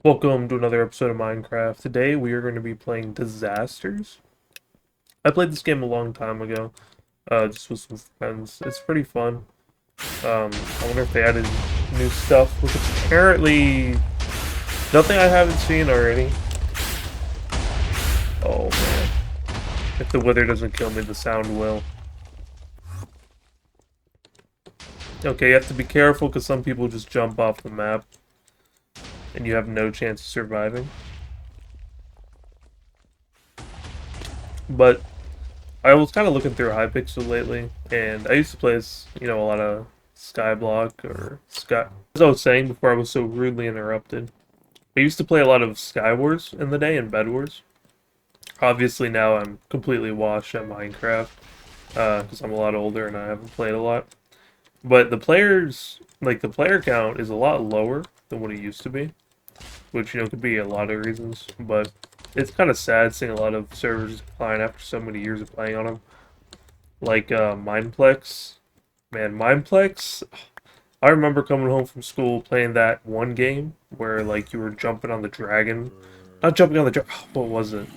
Welcome to another episode of Minecraft. Today we are going to be playing Disasters. I played this game a long time ago, just with some friends. It's pretty fun. I wonder if they added new stuff, which is apparently nothing I haven't seen already. Oh man. If the weather doesn't kill me, the sound will. Okay, you have to be careful because some people just jump off the map and you have no chance of surviving. But I was kind of looking through Hypixel lately, and I used to play this, a lot of Skyblock or Sky. As I was saying before, I was so rudely interrupted. I used to play a lot of Sky Wars in the day and Bed Wars. Obviously, now I'm completely washed at Minecraft because I'm a lot older and I haven't played a lot. But the player count is a lot lower than what it used to be, which could be a lot of reasons. But it's kind of sad seeing a lot of servers decline after so many years of playing on them. Like Mineplex. Man, Mineplex. I remember coming home from school playing that one game where like you were jumping on the dragon. Not jumping on the dragon. What was it?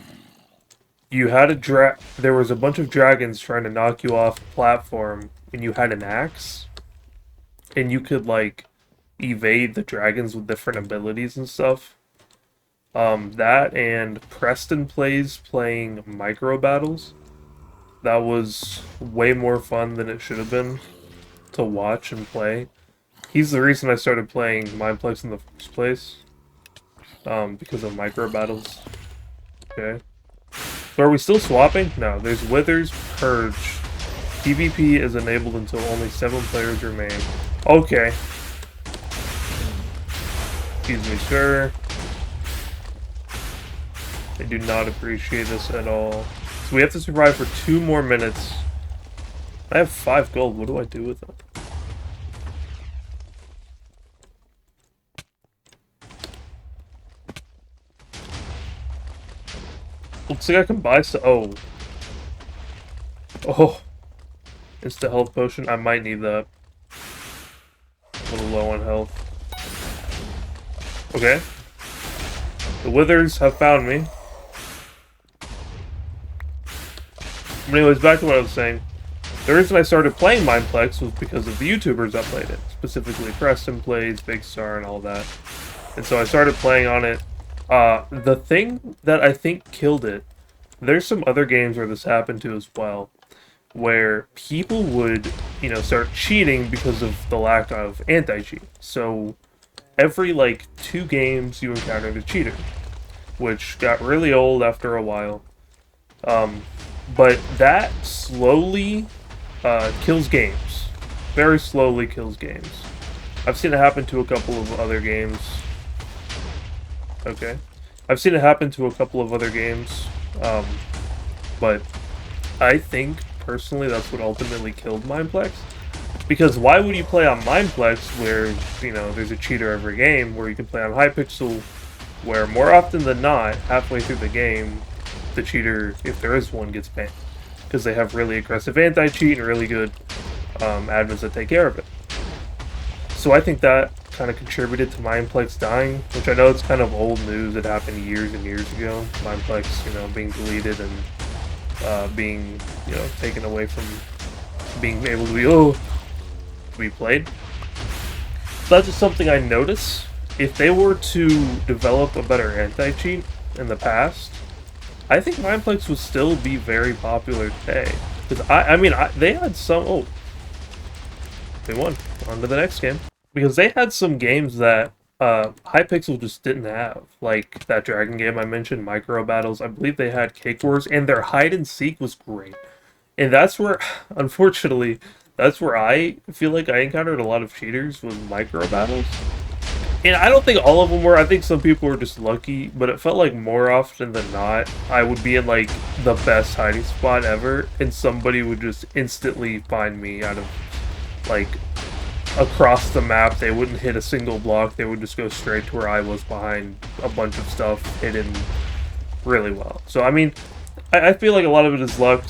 You had a There was a bunch of dragons trying to knock you off a platform, and you had an axe, and you could like evade the dragons with different abilities and stuff. That and Preston plays playing micro battles. That was way more fun than it should have been to watch and play. He's the reason I started playing Mineplex in the first place. Because of micro battles. Okay. So are we still swapping? No, there's Withers, Purge. PvP is enabled until only 7 players remain. Okay. Excuse me, sir. I do not appreciate this at all. So we have to survive for 2 more minutes. I have 5 gold. What do I do with them? Looks like I can buy some. Oh. Oh. Insta health potion. I might need that. A little low on health. Okay. The Withers have found me. But anyways, back to what I was saying. The reason I started playing Mineplex was because of the YouTubers that played it. Specifically Preston Plays, Big Star, and all that. And so I started playing on it. The thing that I think killed it, there's some other games where this happened to as well, where people would, start cheating because of the lack of anti-cheat. So every, 2 games you encountered a cheater, which got really old after a while. But that slowly kills games. Very slowly kills games. I've seen it happen to a couple of other games. Okay. I've seen it happen to a couple of other games. But I think, personally, that's what ultimately killed Mineplex. Because why would you play on Mineplex where, there's a cheater every game, where you can play on Hypixel, where more often than not, halfway through the game, the cheater, if there is one, gets banned. Because they have really aggressive anti-cheat and really good admins that take care of it. So I think that kind of contributed to Mineplex dying, which I know it's kind of old news. It happened years and years ago. Mineplex, being deleted and being, taken away from being able to be played. So that's just something I notice. If they were to develop a better anti-cheat in the past, I think Mineplex would still be very popular today. Because they had some. Oh, they won. On to the next game. Because they had some games that Hypixel just didn't have. Like that dragon game I mentioned, Micro Battles. I believe they had Cake Wars, and their hide and seek was great. And that's where, unfortunately, that's where I feel like I encountered a lot of cheaters with Micro Battles. And I don't think all of them were. I think some people were just lucky, but it felt like more often than not, I would be in like the best hiding spot ever, and somebody would just instantly find me out of like across the map. They wouldn't hit a single block. They would just go straight to where I was behind a bunch of stuff hidden really well. So I mean, I feel like a lot of it is luck,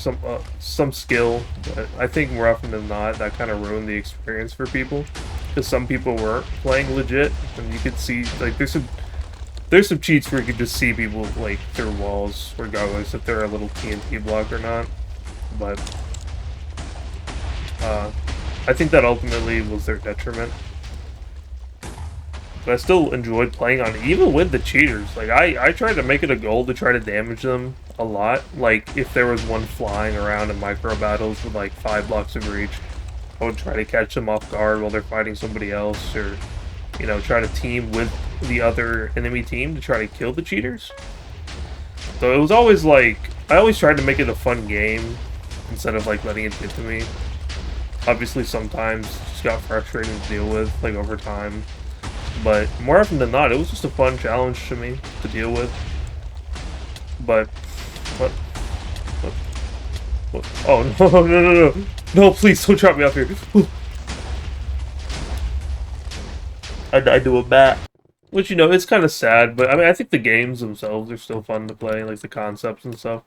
some skill, but I think more often than not that kind of ruined the experience for people. Because some people were playing legit, and you could see, like, there's some There's some cheats where you can just see people like through walls, regardless if they're a little TNT block or not. But I think that ultimately was their detriment. But I still enjoyed playing on it, even with the cheaters. Like, I tried to make it a goal to try to damage them a lot. Like, if there was one flying around in micro battles with like 5 blocks of reach, I would try to catch them off guard while they're fighting somebody else, or, you know, try to team with the other enemy team to try to kill the cheaters. So it was always like, I always tried to make it a fun game instead of like letting it get to me. Obviously sometimes it just got frustrating to deal with, like over time. But more often than not, it was just a fun challenge to me to deal with. But what? Oh no! No! Please don't drop me off here. I died to a bat. Which, you know, it's kind of sad, but I mean, I think the games themselves are still fun to play, like the concepts and stuff.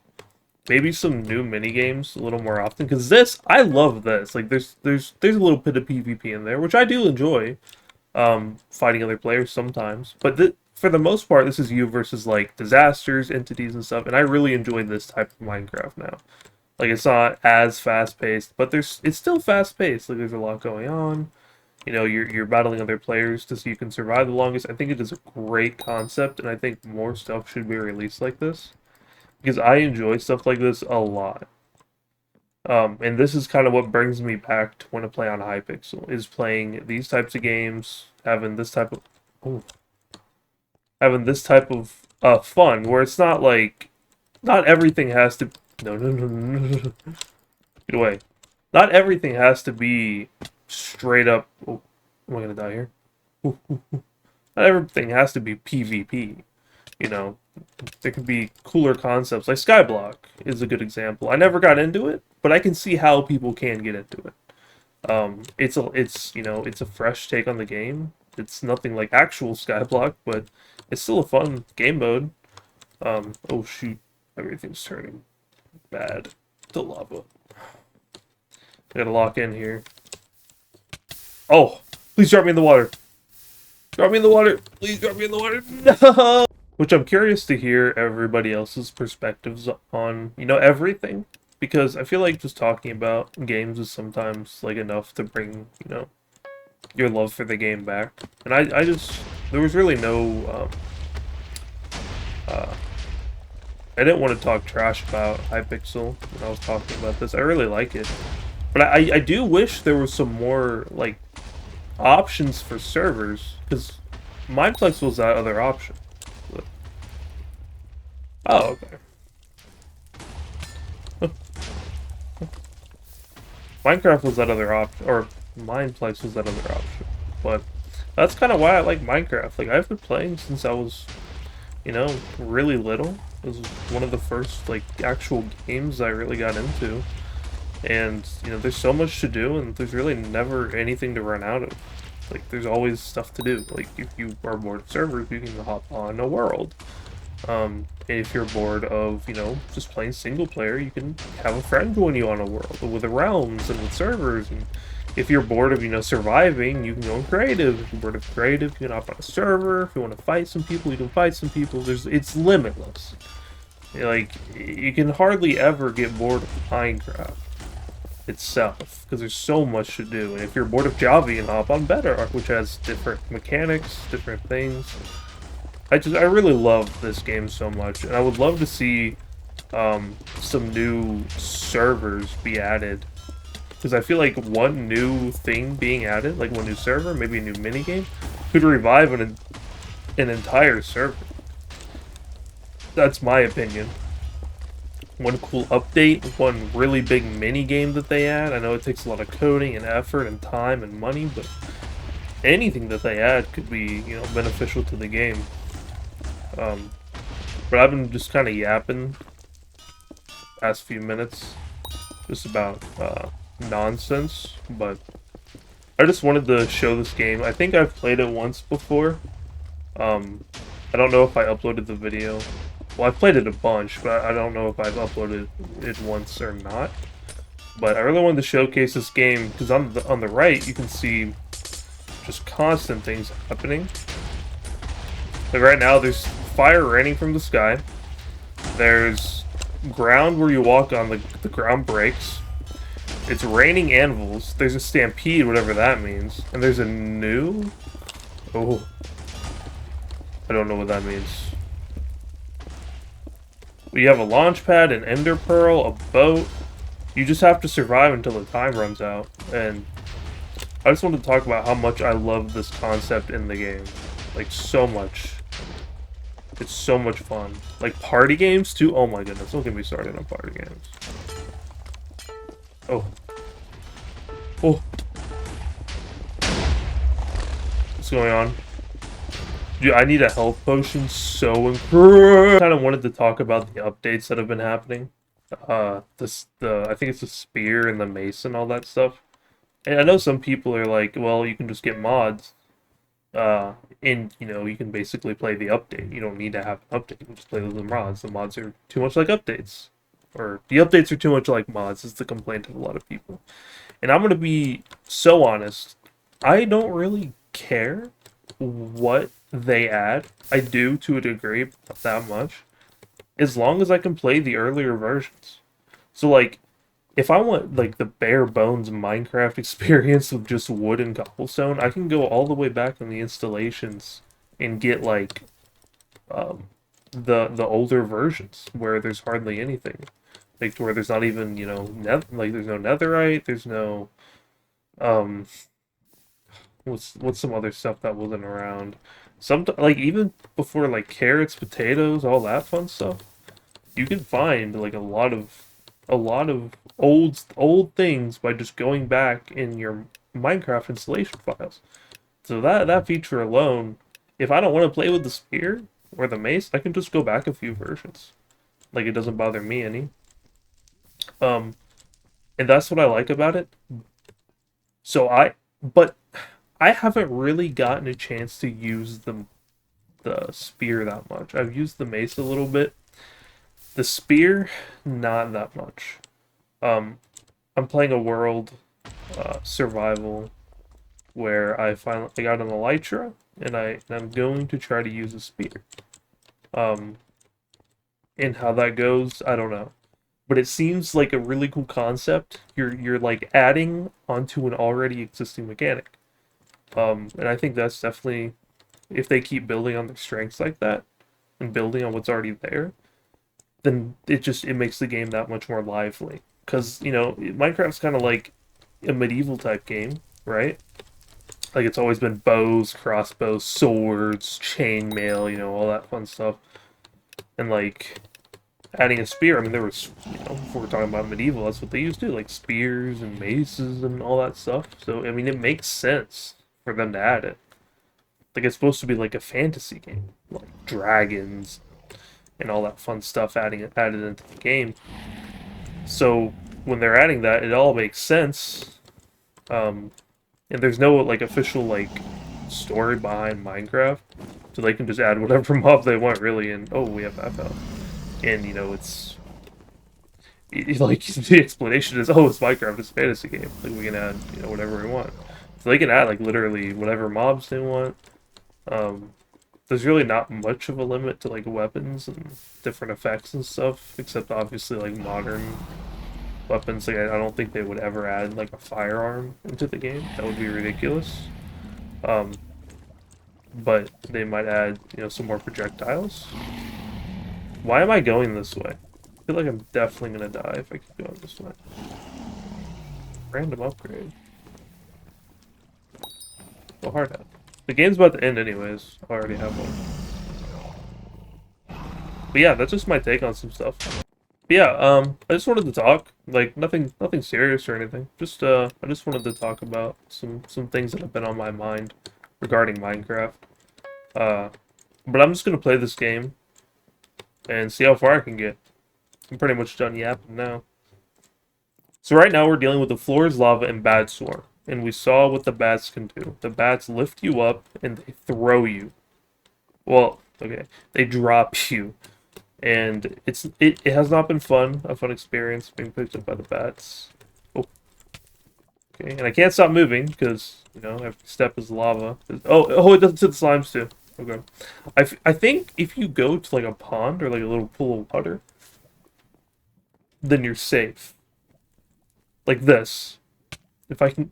Maybe some new mini games a little more often, because this, I love this. Like, there's a little bit of PvP in there, which I do enjoy. Fighting other players sometimes, but for the most part, this is you versus like disasters, entities, and stuff. And I really enjoy this type of Minecraft now. Like, it's not as fast paced, but it's still fast paced. Like, there's a lot going on. You know, you're battling other players to see who can survive the longest. I think it is a great concept, and I think more stuff should be released like this, because I enjoy stuff like this a lot. And this is kind of what brings me back to want to play on Hypixel, is playing these types of games, having this type of fun, where it's not like, not everything has to, no, get away. Not everything has to be straight up, oh, am I gonna die here? Not everything has to be PvP, you know. There could be cooler concepts, like Skyblock is a good example. I never got into it, but I can see how people can get into it. It's you know, it's a fresh take on the game. It's nothing like actual Skyblock, but it's still a fun game mode. Oh shoot, everything's turning bad to lava. I gotta lock in here. Oh, please drop me in the water. Drop me in the water. Please drop me in the water. No! Which I'm curious to hear everybody else's perspectives on, you know, everything. Because I feel like just talking about games is sometimes, like, enough to bring, you know, your love for the game back. And I just, there was really no, I didn't want to talk trash about Hypixel when I was talking about this. I really like it. But I do wish there was some more, like, options for servers. Because Mineplex was that other option. Oh, okay. Minecraft was that other option, or Mineplex was that other option. But that's kind of why I like Minecraft. Like, I've been playing since I was, you know, really little. It was one of the first, like, actual games I really got into. And, you know, there's so much to do, and there's really never anything to run out of. Like, there's always stuff to do. Like, if you are bored of servers, you can hop on a world. If you're bored of, you know, just playing single player, you can have a friend join you on a world with the realms and with servers. And if you're bored of, you know, surviving, you can go in creative. If you're bored of creative, you can hop on a server. If you want to fight some people, you can fight some people. It's limitless. Like, you can hardly ever get bored of Minecraft itself, because there's so much to do. And if you're bored of Java, you can hop on Bedrock, which has different mechanics, different things. I really love this game so much, and I would love to see some new servers be added, because I feel like one new thing being added, like one new server, maybe a new minigame, could revive an entire server. That's my opinion. One cool update, one really big mini game that they add. I know it takes a lot of coding and effort and time and money, but anything that they add could be, you know, beneficial to the game. But I've been just kind of yapping past few minutes just about nonsense, but I just wanted to show this game. I think I've played it once before. I don't know if I uploaded the video. Well, I've played it a bunch, but I don't know if I've uploaded it once or not. But I really wanted to showcase this game, because on the right, you can see just constant things happening. Like right now, there's fire raining from the sky. There's ground where you walk on, the ground breaks. It's raining anvils. There's a stampede, whatever that means. And there's a new... Oh. I don't know what that means. We have a launch pad, an ender pearl, a boat. You just have to survive until the time runs out. And I just wanted to talk about how much I love this concept in the game. Like, so much. It's so much fun. Like, party games, too? Oh my goodness, don't get me started on party games. Oh. Oh. What's going on? Dude, I need a health potion so incredible. I kind of wanted to talk about the updates that have been happening. I think it's the spear and the mace and all that stuff. And I know some people are like, well, you can just get mods. And, you know, you can basically play the update. You don't need to have an update. You can just play with the mods. The mods are too much like updates. Or, the updates are too much like mods, is the complaint of a lot of people. And I'm going to be so honest. I don't really care what they add. I do, to a degree, but not that much. As long as I can play the earlier versions. So, like, if I want, like, the bare bones Minecraft experience with just wood and cobblestone, I can go all the way back in the installations and get, like, the older versions where there's hardly anything. Like, to where there's not even, you know, there's no netherite, there's no, what's some other stuff that wasn't around? Like, even before, like, carrots, potatoes, all that fun stuff, you can find, like, a lot of old things by just going back in your Minecraft installation files. So that feature alone, if I don't want to play with the spear or the mace, I can just go back a few versions. Like, it doesn't bother me any. And that's what I like about it. But I haven't really gotten a chance to use the spear that much. I've used the mace a little bit. The spear, not that much. I'm playing a world survival where I got an elytra and I'm going to try to use a spear. And how that goes, I don't know. But it seems like a really cool concept. You're like adding onto an already existing mechanic. And I think that's definitely, if they keep building on their strengths like that and building on what's already there, then it makes the game that much more lively. Because, you know, Minecraft's kind of like a medieval type game, right? Like, it's always been bows, crossbows, swords, chainmail, you know, all that fun stuff. And, like, adding a spear, I mean, there was, you know, if we're talking about medieval, that's what they used to do, like spears and maces and all that stuff. So, I mean, it makes sense for them to add it. Like, it's supposed to be like a fantasy game, like dragons and all that fun stuff added into the game. So when they're adding that, it all makes sense. And there's no like official like story behind Minecraft, so they can just add whatever mob they want, really. And oh, we have FL, and you know like the explanation is, oh, it's Minecraft, it's a fantasy game. Like, we can add, you know, whatever we want. So they can add like literally whatever mobs they want. There's really not much of a limit to like weapons and different effects and stuff, except obviously like modern weapons. Like, I don't think they would ever add like a firearm into the game. That would be ridiculous. But they might add, you know, some more projectiles. Why am I going this way? I feel like I'm definitely gonna die if I keep going this way. Random upgrade. Oh, hard hat. The game's about to end anyways. I already have one. But yeah, that's just my take on some stuff. But yeah, I just wanted to talk. Like, nothing serious or anything. Just I just wanted to talk about some things that have been on my mind regarding Minecraft. But I'm just gonna play this game and see how far I can get. I'm pretty much done yapping now. So right now we're dealing with the floors, lava, and bad swarm. And we saw what the bats can do. The bats lift you up and they throw you. Well, okay, they drop you. And it has not been a fun experience being picked up by the bats. Oh. Okay, and I can't stop moving because, you know, every step is lava. Oh, it does it to the slimes too. Okay. I think if you go to like a pond or like a little pool of water, then you're safe. Like this. If I can...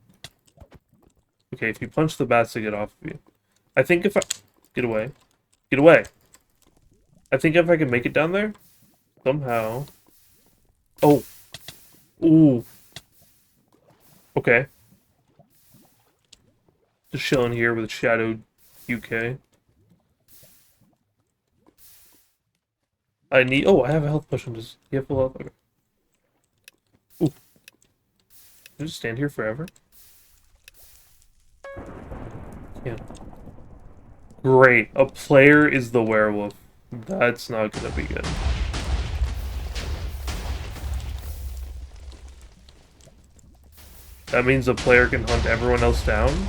Okay, if you punch the bats to get off of you. I think if I... Get away. Get away. I think if I can make it down there, somehow... Oh. Ooh. Okay. Just chilling here with Shadow UK. I need... Oh, I have a health potion. Does you have full health? Okay. Ooh. Just stand here forever? Yeah. Great. A player is the werewolf. That's not gonna be good. That means a player can hunt everyone else down,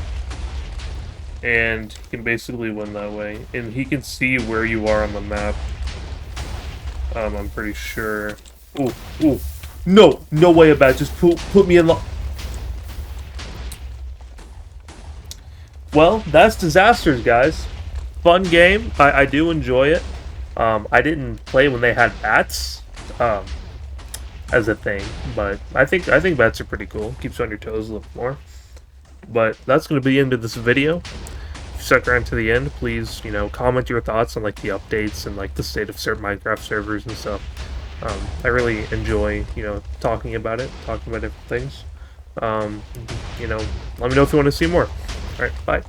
and he can basically win that way. And he can see where you are on the map. I'm pretty sure. Ooh, ooh. No, no way about just put me in the... Well, that's Disasters, guys. Fun game. I do enjoy it. I didn't play when they had bats as a thing, but I think bats are pretty cool. Keeps you on your toes a little more. But that's going to be the end of this video. If you stuck around to the end, please, you know, comment your thoughts on like the updates and like the state of certain Minecraft servers and stuff. I really enjoy, you know, talking about different things. You know, let me know if you want to see more. All right, bye.